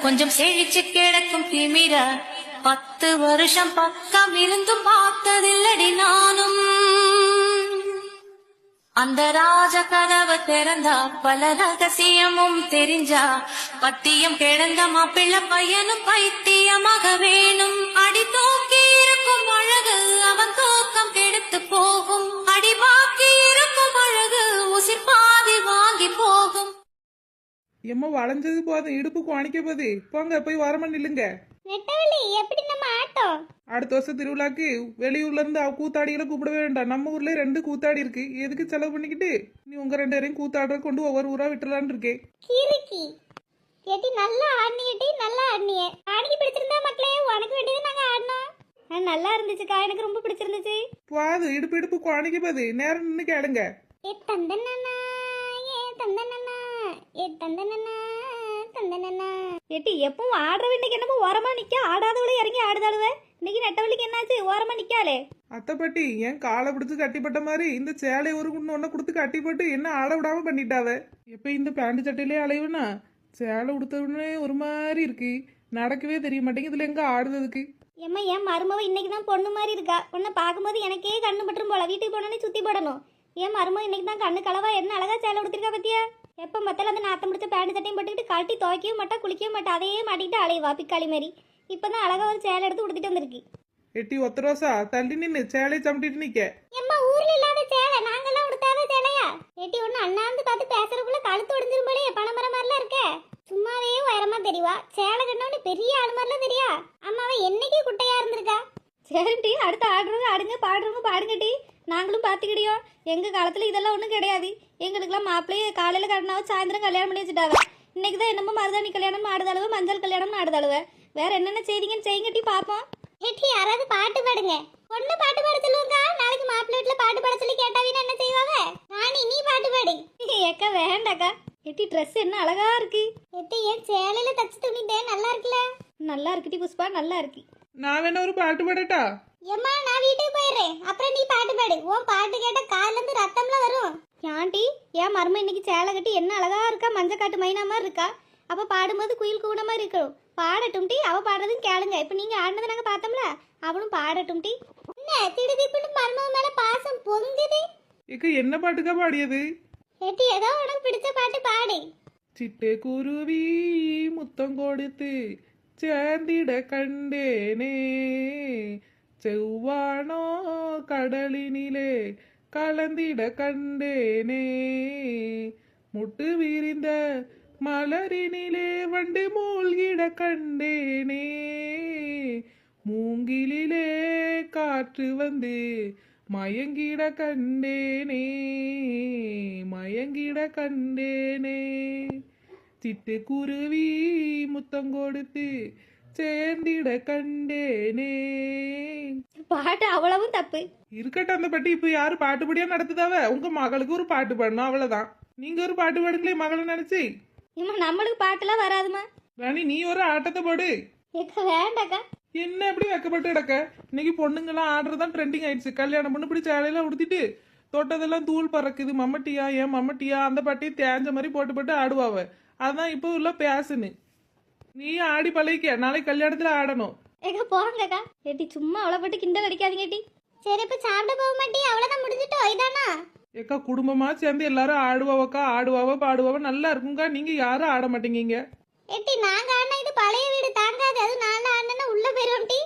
கொஞ்சம் செழிச்சு கிடக்கும் திமிர 10 வருஷம் பக்கம் இருந்தும் பார்த்ததில்லடி நானும். அந்த ராஜ கதவை திறந்தா பல ரகசியமும் தெரிஞ்சா பத்தியம் கிடந்த மாப்பிள்ள பையனும் பைத்தியமாக வேணும். அடி தூக்கி இருக்கும் அழகு அவன் தூக்கம் கெடுத்து போகும். அடி பாக்கி இருக்கும் அழகு உசிர் பாதி வாங்கி போகும். எம்மா வளைஞ்சது போதும், இடுப்பு குவாணிக்க போது. போங்க போய் வரமா நில்லுங்க. நெட்டவள்ளி எப்படி நம்ம ஆட்டம்? அடுத்த வருஷம் திருவிழாக்கு வெளியூர்ல இருந்து கூத்தாடிகளை கூப்பிட வேண்டாம். நம்ம ஊர்ல 2 கூத்தாடி இருக்கு, எதுக்கு செலவு பண்ணிக்கிட்டு? நீ உங்க 2 பேரையும் கூத்தாடுற கொண்டு ஒவ்வொரு ஊரா விட்டுலான்னு இருக்கேன். கிறுக்கி கேட்டி நல்லா ஆடினியட்டி, நல்லா ஆடினியே. ஆடிக்கு பிடிச்சிருந்தா மக்களே உனக்கு வேண்டியது நாங்க ஆடினோம். நல்லா இருந்துச்சுக்கா, எனக்கு ரொம்ப பிடிச்சிருந்துச்சு. போது இடுப்பு இடுப்பு குவாணிக்க போது. நேரம் நின்று கேளுங்க. ஏ தந்தனனா ஏ தந்தனனா ஏ தந்தனனா தந்தனனா. ஏட்டி எப்பவும் ஆடுறவ இன்னைக்கு என்னமோ ஓரமா நிக்க, ஆடாதவளே இறங்கி ஆடுதாளுவ. இன்னைக்கு நெட்டவள்ளிக்கு என்னாச்சு? ஓரமா நிக்காளே. அத்தைப்பட்டி ஏன் காலை பிடிச்சு கட்டிப்பட்ட மாதிரி இந்த சேலை ஒரு ஒன்று கொடுத்து கட்டிப்பட்டு என்ன ஆட விடாம பண்ணிட்டாவ. எப்ப இந்த பேண்ட் சட்டையிலே அலைவுனா சேலை உடுத்தவுடனே ஒரு மாதிரி இருக்கு, நடக்கவே தெரிய மாட்டேங்குது. இதுல எங்க ஆடுறதுக்கு? ஏம்மா என் மருமவ இன்னைக்கு தான் பொண்ணு மாதிரி இருக்கா. உன்னை பார்க்கும்போது எனக்கே கண்ணு பற்றும் போல. வீட்டுக்கு போனோன்னே சுத்தி போடணும். என் மருமவ இன்னைக்கு தான் கண்ணு கலவா என்ன அழகா சேலை உடுத்திருக்கா பத்தியா? எப்போ மத்தால அந்த நாத்தம் முடிச்ச பேண்ட் சட்டையும் போட்டுக்கிட்டு கழட்டி துவைக்கவும் மாட்டா, குளிக்கவும் மாட்டா, அதையே மாட்டிக்கிட்டு அலைவா பிக்காளி மாதிரி. இப்பதான் அழகா ஒரு சேலை எடுத்து உடுத்திட்டு வந்திருக்கு. எட்டி ஒத்த ரோசா தள்ளி நின்று சேலையை சமட்டிட்டு நிக்க. எம்மா ஊர்ல இல்லாத சேலை நாங்கெல்லாம் உடுத்தாத சேலையா? ஏட்டி ஒண்ணு அண்ணாந்து பார்த்து பேசுறதுக்குள்ள கழுத்து ஒடிஞ்சிரும் போலே. பணமர மாதிரிலாம் இருக்க. சும்மாவே உயரமா தெரியவா, சேலை கண்ணவனு பெரிய ஆளு மாதிரிலாம் தெரியா? அம்மாவை என்னைக்கே குட்டையா இருந்திருக்கா. சரிட்டி, அடுத்து ஆடுறவங்க ஆடுங்க, பாடுறவங்க பாடுங்கட்டி. நாங்களும் பார்த்துக்கிடியோம். எங்க காலத்துல இதெல்லாம் ஒன்றும் கிடையாது. எங்களுக்கெல்லாம் மாப்பிள்ளையே காலையில கட்டினாவோ சாயந்தரம் கல்யாணம் பண்ணி வச்சுட்டாங்க. இன்னைக்கு தான் என்னமோ மருதாணி கல்யாணம் ஆடுதளவு, மஞ்சள் கல்யாணம் ஆடுதளவு. வேற என்னென்ன செய்திங்கன்னு செய்யுங்கட்டி பார்ப்போம். ஏட்டி யாராவது பாட்டு பாடுங்க. பொண்ணு பாட்டு பாட சொல்லுவாங்க. நாளைக்கு மாப்பிள்ளை வீட்டுல பாட்டு பாட சொல்லி கேட்டாவீனா என்ன செய்வாங்க? ராணி நீ பாட்டு பாடு. ஏக்கா வேண்டாக்கா. எட்டி ட்ரெஸ் என்ன அழகா இருக்கு. எட்டி என் சேலையில தச்சு துணிட்டே நல்லா இருக்குல்ல? நல்லா இருக்குடி புஷ்பா, நல்லா இருக்கு. நான் வேணா ஒரு பாட்டு பாடட்டா? ஏம்மா நான் வீட்டுக்கு போயிடுறேன், அப்புறம் நீ பாட்டு பாடு. உன் பாட்டு கேட்டா கால்ல இருந்து ரத்தம்லாம் வரும். ஆண்டி என் மரும இன்னைக்கு சேலை கட்டி என்ன அழகா இருக்கா, மஞ்சள் காட்டு மைனா மாதிரி இருக்கா. அப்ப பாடும்போது குயில் கூன மாதிரி இருக்கணும். பாடட்டும் டி, அவ பாடுறதும் கேளுங்க. இப்ப நீங்க ஆடினதை நாங்க பார்த்தோம்ல, அவளும் பாடட்டும் டி. என்ன திடுதிப்புன்னு மருமக மேல பாசம் பொங்குது. இக்க என்ன பாட்டுக்கா பாடியது? ஏட்டி ஏதோ உனக்கு பிடிச்ச பாட்டு பாடு. சிட்டே குருவி முத்தம் கொடுத்து சேர்ந்திட கண்டேனே, செவ்வானோ கடலினிலே கலந்திட கண்டேனே, முட்டு விரிந்த மலரினிலே வண்டு மூழ்கிட கண்டேனே, மூங்கிலே காற்று வந்து மயங்கிட கண்டேனே, மயங்கிட கண்டேனே, சிட்டு குருவி முத்தம் கொடுத்து சேர்ந்திட கண்டேனே. பாட்டு அவ்வளவும் தப்பு இருக்கட்டும். அந்த பட்டி இப்ப யாரு பாட்டுப்படியா நடத்துதாவ? உங்க மகளுக்கு ஒரு பாட்டு பாடணும், அவ்வளவுதான். நீங்க ஒரு பாட்டு பாடுங்களே மகளை நினைச்சு. இம்மா நம்மளுக்கு பாட்டுலாம் வராதுமா. ராணி நீ ஒரு ஆட்டத்தை போடு. வேண்டாக்கா. என்ன எப்படி வைக்கப்பட்டு கிடக்க? இன்னைக்கு பொண்ணுங்கெல்லாம் ஆடுறதான் ட்ரெண்டிங் ஆயிடுச்சு. கல்யாணம் பண்ணு இப்படி சேலையெல்லாம் உடுத்திட்டு தொட்டதெல்லாம் தூள் பறக்குது, மம்மட்டியா ஏன் மம்மட்டியா அந்த பாட்டையும் தேஞ்ச மாதிரி போட்டு போட்டு ஆடுவாவ. அதான் இப்போ உள்ள பேசுன்னு. நீ ஆடி பழகிக்க, நாளைக்கு கல்யாணத்துல ஆடணும். ஏக்கா போங்கக்கா. ஏட்டி சும்மா அவளை போட்டு கிண்டல் அடிக்காதீங்க டி. சரி இப்ப சாப்பிட போக மாட்டே, அவ்வளவுதான் முடிஞ்சிட்டோம் இதானா? ஏக்கா குடும்பமா சேர்ந்து எல்லாரும் ஆடுவாவக்கா, ஆடுவாவ பாடுவாவ நல்லா இருக்குங்கக்கா. நீங்க யாரும் ஆட மாட்டேங்கீங்க. ஏட்டி நாங்க ஆடினா இது பழைய வீடு தாங்காது. அது நாள ஆடினா உள்ள போயிரும் டி.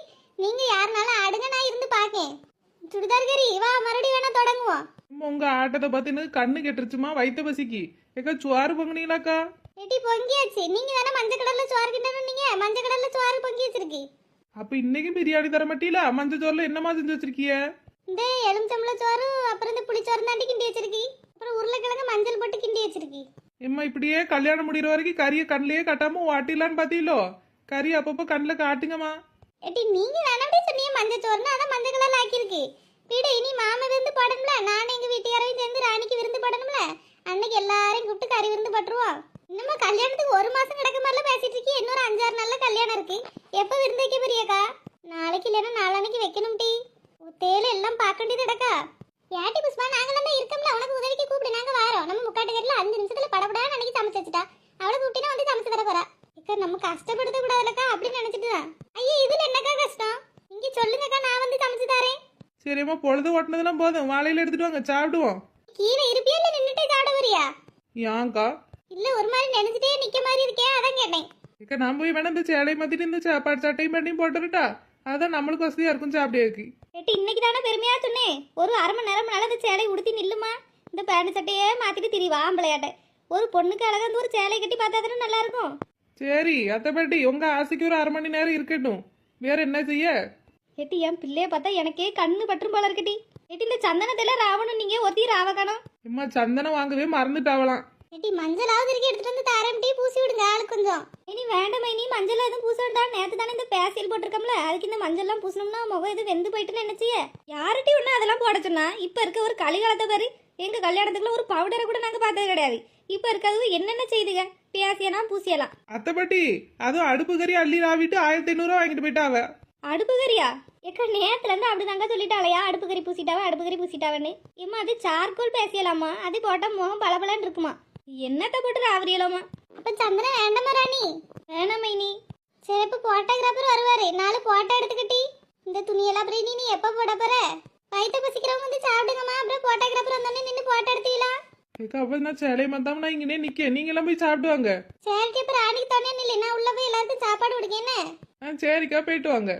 நீங்க யாருனாலும் ஆடுங்க, நான் இருந்து பாக்கேன். சுடிதார் கறி வா, மறுபடியும் வேணா தொடங்குவோம். உங்க ஆட்டத்தை பார்த்து எனக்கு கண்ணு கெட்டுருச்சுமா, வயிற்று பசிக்கு. ஏக்கா சுவாறு பொங்குனீங்களாக்கா? ஏட்டி பொங்கியாச்சு. நீங்க தானே மஞ்சள் கடல்ல சோறு கிண்டணும். நீங்க மஞ்சள் கடல்ல சோறு பொங்கி வச்சிருக்கி. அப்ப இன்னைக்கு பிரியாணி தர மாட்டீங்களா? மஞ்சள் சோறுல என்னமா செஞ்சு வச்சிருக்கிய? இந்த எலுமிச்சம்பள சோறு, அப்புறம் இந்த புளிச்சோறு தாண்டி கிண்டி வச்சிருக்கி. அப்புறம் உருளைக்கிழங்கு மஞ்சள் போட்டு கிண்டி வச்சிருக்கி. எம்மா இப்படியே கல்யாணம் முடிகிற வரைக்கும் கறியை கண்ணிலேயே கட்டாம வாட்டிலான்னு பாத்தீங்களோ? கறி அப்பப்போ கண்ணில் காட்டுங்கம்மா. ஏட்டி நீங்க வேணாம்டே சொன்னீங்க மஞ்சள் சோறுன்னு, அதான் மஞ்சள் கலர்ல ஆக்கியிருக்கு. வீடு இனி மாமா விருந்து போடணும்ல, நானும் எங்க வீட்டுக்காரையும் சேர்ந்து ராணிக்கு விருந்து போடணும்ல. அன்னைக்கு எல்லாரையும் கூப்பிட்டு கறி விருந்து போட்டுருவோம். இன்னுமா கல்யாணத்துக்கு 1 மாசம் கிடக்க மாதிரிலாம் பேசிட்டு இருக்கி. இன்னொரு 5-6 நாள்ல கல்யாணம் இருக்கு. எப்ப விருந்து வைக்க போறியாக்கா? நாளைக்கு இல்லைன்னா நாளானைக்கு வைக்கணும் டி. தேயில எல்லாம் பார்க்க வேண்டியது இடக்கா. யாட்டி புஷ்பா நாங்க தான் இருக்கோம்ல, உனக்கு உதவிக்கு கூப்பிடு, நாங்க வாரோம். நம்ம முக்காட்டு கட்டில 5 நிமிஷத்துல படப்படான்னு அன்னைக்கு சமைச்சு வச்சுட்டா. அவளை கூப்பிட்டா வந்து சமைச்சு தர போறா. அக்கா நம்ம கஷ்டப்படுத்த கூடாதுலக்கா அப்படின்னு நினைச்சிட்டு தான். ஐயா இதுல என்னக்கா கஷ்டம்? நீங்க சொல்லுங்கக்கா, நான் வந்து சமைச்சு தரேன். சரிம்மா, பொழுது ஓட்டினதெல்லாம் போதும், வாழையில எடுத்துட்டு வாங்க, சாப்பிடுவோம். கீழே இருப்பியா இல்ல நின்னுட்டே சாப்பிட வரியா? ஏன்க்கா? இல்ல ஒரு மாதிரி நினைச்சிட்டே நிக்க மாதிரி இருக்கே, அதான் கேட்டேன். இக்கா நான் போய் வேணா இந்த சேலை மாத்திட்டு இந்த சட்டையும் பண்ணியும் போட்டுருட்டா, அதான் நம்மளுக்கு வசதியா இருக்கும் சாப்பிடுறதுக்கு. ஏட்டி இன்னைக்கு தானே பெருமையா சொன்னேன், ஒரு அரை மணி நேரம் நல்ல சேலை உடுத்தி நில்லுமா. இந்த பேண்ட் சட்டையே மாத்திட்டு திரிவா ஆம்பளையாட்ட. ஒரு பொண்ணுக்கு அழகா இந்த ஒரு சேலை கட்டி பார்த்தா தானே நல்லா இருக்கும். சரி அத்தைப்பாட்டி, உங்க ஆசைக்கு ஒரு அரை மணி நேரம் இருக்கட்டும், வேற என்ன செய்ய? ஏட்டி என் பிள்ளைய பார்த்தா எனக்கே கண்ணு பற்றும் போல இருக்கட்டி. ஏட்டி இந்த சந்தனத்துல ராவணும், நீங்க ஒத்தி ராவ காணோம். அம்மா சந்தனம் வாங்கவே மறந்துட்டாவலாம். ஏட்டி மஞ்சளாவது இருக்கு, எடுத்துட்டு வந்து தரேன், டீ பூசி விடுங்க ஆளு கொஞ்சம். இனி வேண்டாம் இனி மஞ்சள் எதுவும் பூச வேண்டாம். நேத்து தானே இந்த பேசியல் போட்டிருக்கோம்ல, அதுக்கு இந்த மஞ்சள் எல்லாம் பூசணும்னா முகம் எதுவும் வெந்து போயிட்டுன்னு நினைச்சிய. யார்கிட்டயும் ஒண்ணு அதெல்லாம் போட சொன்னா? இப்ப இருக்க ஒரு கலிகாலத்தை பாரு. எங்க கல்யாணத்துக்குள்ள ஒரு பவுடரை கூட நாங்க பார்த்தது கிடையாது. இப்ப இருக்கிறது என்னென்ன செய்துங்க, பேசியலாம் பூசியலாம். அத்தைப்பாட்டி, அதுவும் அடுப்பு கறி அள்ளி ராவிட்டு 1500 வாங்கிட்டு போயிட்டாவ. அடுப்பு கறியா? ஏக்கா நேத்துல இருந்து அப்படிதாங்க சொல்லிட்டாளையா, அடுப்பு கறி பூசிட்டாவ அடுப்பு கறி பூசிட்டாவன்னு. ஏமா அது சார்கோல் பேசியலாமா, அது போட்டா முகம் பளபளன்னு இருக்குமா. என்னத்த போட்டு ராவரியலாமா? அப்ப சந்திரன் வேண்டாமா ராணி? வேணாமா இனி. சரி இப்ப போட்டோகிராஃபர் வருவாரு, 4 போட்டோ எடுத்துக்கிட்டி. இந்த துணியெல்லாம் அப்புறம் நீ எப்ப போட போற? வயிற்ற பசிக்கிறவங்க வந்து சாப்பிடுங்கம்மா, அப்புறம் போட்டோகிராஃபர் வந்தோடனே நின்று போட்டோ எடுத்தீங்களா? ஏக்கா அப்ப நான் சேலையை மாத்தாம நான் இங்கே நிக்க, நீங்க எல்லாம் போய் சாப்பிடுவாங்க. சரி இப்ப ராணிக்கு தனியா நில்லு, நான் உள்ள போய் எல்லாருக்கும் சாப்பாடு கொடுக்க என்ன. சரிக்கா, போயிட்டு வாங்க.